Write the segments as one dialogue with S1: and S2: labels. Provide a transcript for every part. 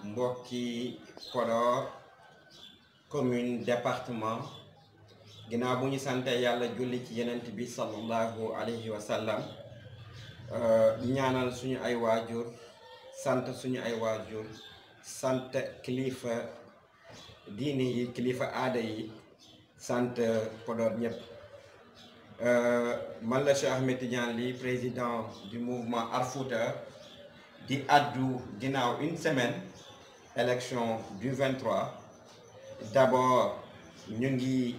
S1: mbokki Podor commune département ginnaaw bu ñu sante yàlla julli ci yenent bi sallallahu alayhi wa sallam ñaanal suñu ay waajur sant suñu ay waajur sant kilifa diini yi kilifa aada yi sant Podor ñëpp man la Cheikh Ahmed Tidiane Ly président du mouvement Aar Fouta di addu ginnaaw une semaine élection du 23 d'abord ñu ngi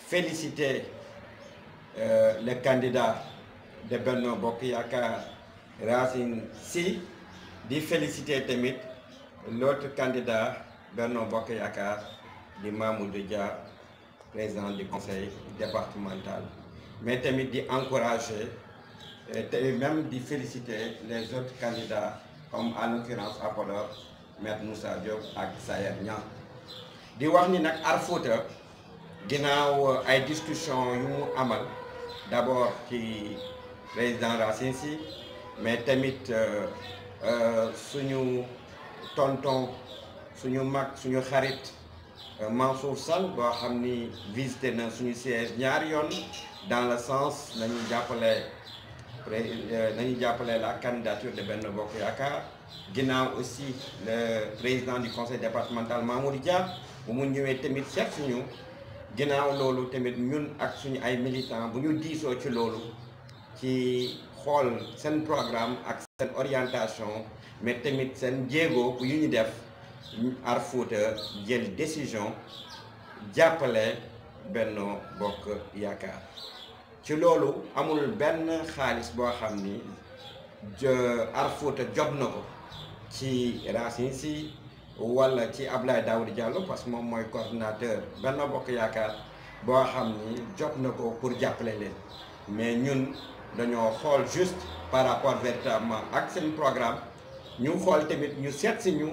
S1: féliciter le candidat de Benno Bokk Yaakaar Racine Sy di féliciter tamit l'autre candidat Benno Bokk Yaakaar di Mamoudou Dia président du conseil départemental mais tamit di encourager et même di féliciter les autres candidats comme en l'occurrence à Podor Maître Moussa Diop ak Sayer Niang di wax ni nag Aar Fouta ginnaaw ay discussion yu mu amal d'abord ci président Racine Sy mais tamit suñu tonton suñu mag suñu xarit Mansour Sall boo xam ni visité na suñu siège ñaari yoon dans le sens nañu jàppale la candidature de Benno Bokk Yaakaar ginnaaw aussi le président du conseil départemental Mamoudou Dia bu mu ñëwee tamit seet suñu ginnaaw loolu tamit ñun ak suñu ay militants bu ñu diisoo ci loolu ci xool seen programme ak seen orientation mais tamit seen jéego yu ñu def Aar Fouta jël décision jàppale Benno Bokk Yaakaar ci loolu amul benn xaalis boo xam ni Aar Fouta jot na ko ci Racine Sy wala ci Abdoulaye Daouda Diallo parce que moom mooy coordinateur Benno Bokk Yaakaar boo xam ni jot na ko pour jàppale leen mais ñun dañoo xool juste par rapport véritablement ak seen programme ñu xool tamit ñu seet si ñu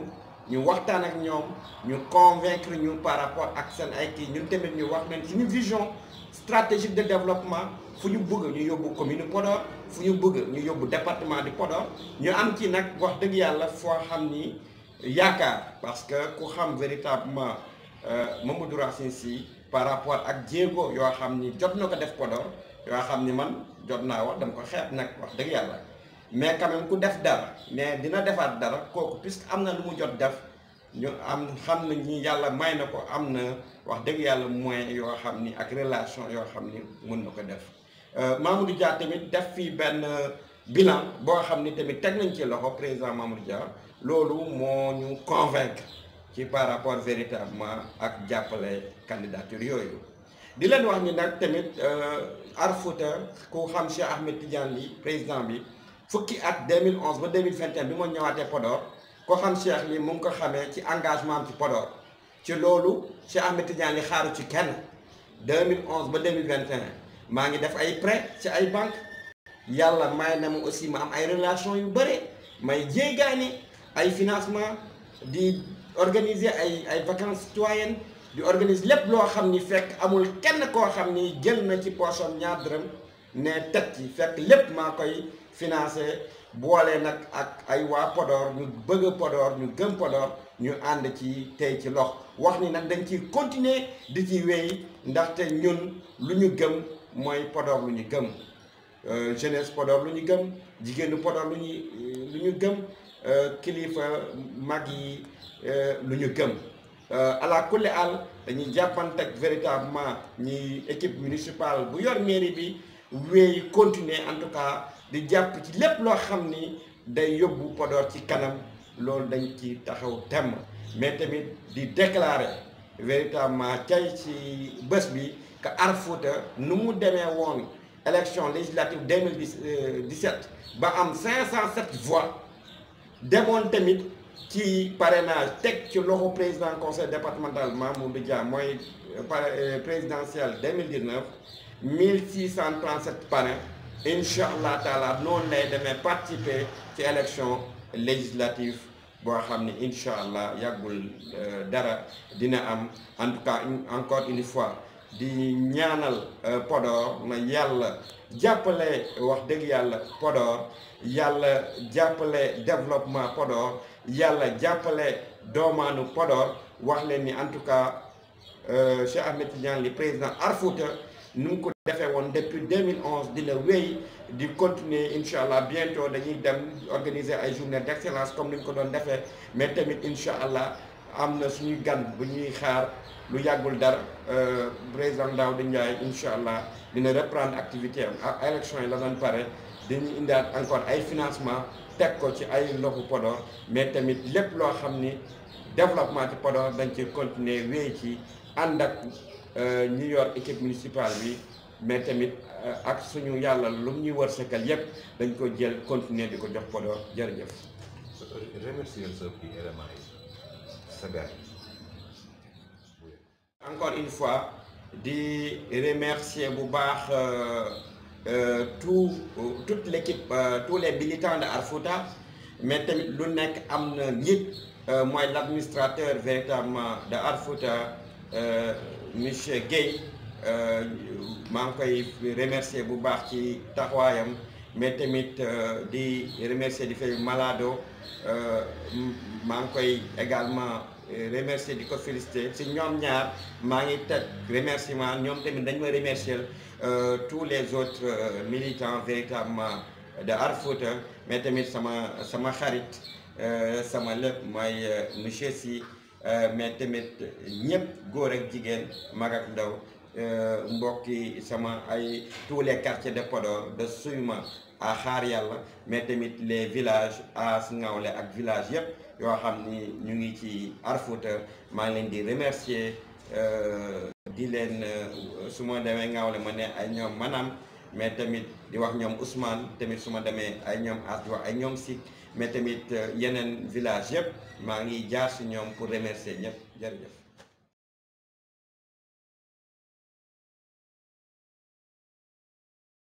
S1: waxtaan ak ñoom ñu convaincre ñu par rapport ak seen ay kii ñun tamit ñu wax leen suñu vision stratégique de développement fu ñu bëgg ñu yóbbu commune Podor fu ñu bëgg ñu yóbbu département du Podor ñu am ci nag wax dëgg yàlla foo xam ni yaakaar parce que ku xam véritablement Mamoudou Racine Sy par rapport ak jéego yoo xam ni jot na ko def Podor yoo xam ni man jot naa wax dama ko xeeb nag wax dëgg yàlla mais quand même ku def dara mais dina defaat dara kooku puisque am na lu mu jot def ñu am xam na ñi yàlla may na ko am na wax dëgg yàlla moyen yoo xam ni ak relation yoo xam ni mën na ko def Mamoudou Dia tamit def fii benn bilan boo xam ni tamit teg nañ ci loxo président Mamoudou Dia loolu moo ñu convaincre ci par rapport véritablement ak jàppale candidature yooyu di leen wax ni nag tamit Aar Fouta ku xam Cheikh Ahmed Tidiane Ly président bi fukki at 2011 ba 2021 bi ma ñëwaatee Podor ko xam Cheikh Ly mu ngi ko xamee ci engagement am ci Podor ci loolu Cheikh Ahmed Tidiane Ly xaaru ci kenn 2011 ba 2021 maa ngi def ay prêt ci ay banque yàlla may na ma aussi ma am ay relation yu bëre may jéegaani ay financement di organiser ay vacances citoyennes di organiser lépp loo xam ni fekk amul kenn koo xam ni jël na ci poosam ñaar dërëm ne teg ci fekk lépp maa koy financé boole nag ak ay waa Podor ñu bëgg Podor ñu gëm Podor ñu ànd ci tey ci lox wax ni nag dañ ciy continuer di ci wéy ndaxte ñun lu ñu gëm mooy Podor lu ñu gëm jeunesse Podor lu ñu gëm jigéenu Podor lu ñu gëm kilifa mag yi lu ñu gëm ala kulli àll dañuy jàppante ak véritablement ñi équipe municipale bu yor mairie bi wéy continuer en tout cas di jàpp ci lépp loo xam ni day yóbbu Podor ci kanam loolu dañ ci taxaw temm mais tamit di déclarer véritablement tey ci bés bi que Aar Fouta nu mu demee woon élection législative 2017 ba am 507 voix demoon tamit ci parrainage teg ci loxo président conseil départemental Mamoudou Dia mooy présidentielle 2019 1637 parrains incha allah taala noonu lay demee participer ci élection législative boo xam ne incha allah yàggul dara dina am en tout cas encore une fois di ñaanal Podor na yàlla jàppale wax dëgg yàlla Podor yàlla jàppale développement Podor yàlla jàppale doomaanu Podor wax leen ni en tout cas Cheikh Ahmed Tidiane Ly président Arfouta nu mu ko defee woon depuis 2011 dina wéy di continuer incha allah bientôt dañuy dem organiser ay journée d'excellence comme ni ñu ko doon defee mais tamit incha allah am na suñuy gan bu ñuy xaar lu yàggul dara président Daouda Ndiaye incha allah dina reprendre activité am ak élection yi la doon pare dañuy indaat encore ay financement teg ko ci ay loxu Podor mais tamit lépp loo xam ni développement ci Podor dañ ci continuer wéy ci ànd ak ñu yor équipe municipale bi mais tamit ak suñu yàlla lu ñuy wërsëgal yépp dañ ko jël continuer di ko jox Podor jërëjëf.
S2: remercier sa kii élément yi sa gars
S1: encore une fois di remercier bu baax toute l'équipe tous les militants de Arfouta mais tamit lu nekk am na njiit mooy l'administrateur véritablement de Arfouta monsieur Guèye maa ngi koy remercier bu baax ci taxawaayam mais tamit di remercier di fay Malado maa ngi koy également remercier di ko féliciter si ñoom ñaar maa ngi teg remerciement ñoom tamit dañ ma remercier tous les autres militants véritablement de Arfouta mais tamit sama xarit sama lépp mooy monsieur Sy mais tamit ñëpp góor ak jigéen mag ak ndaw mbokki sama ay tous les quartiers de Podor de Souyma à Xaar Yàlla mais tamit les villages à Ngawle ak village yëpp yoo xam ni ñu ngi ci Arfouta maa ngi leen di remercier di leen su ma demee Ngawle ma ne ay ñoom Manam mais tamit di wax ñoom Ousmane tamit su ma demee ay ñoom As di wax ay ñoom Sik mais tamit yeneen village yëpp maa ngi jaar si ñoom pour remercier ñëpp jërëjëf.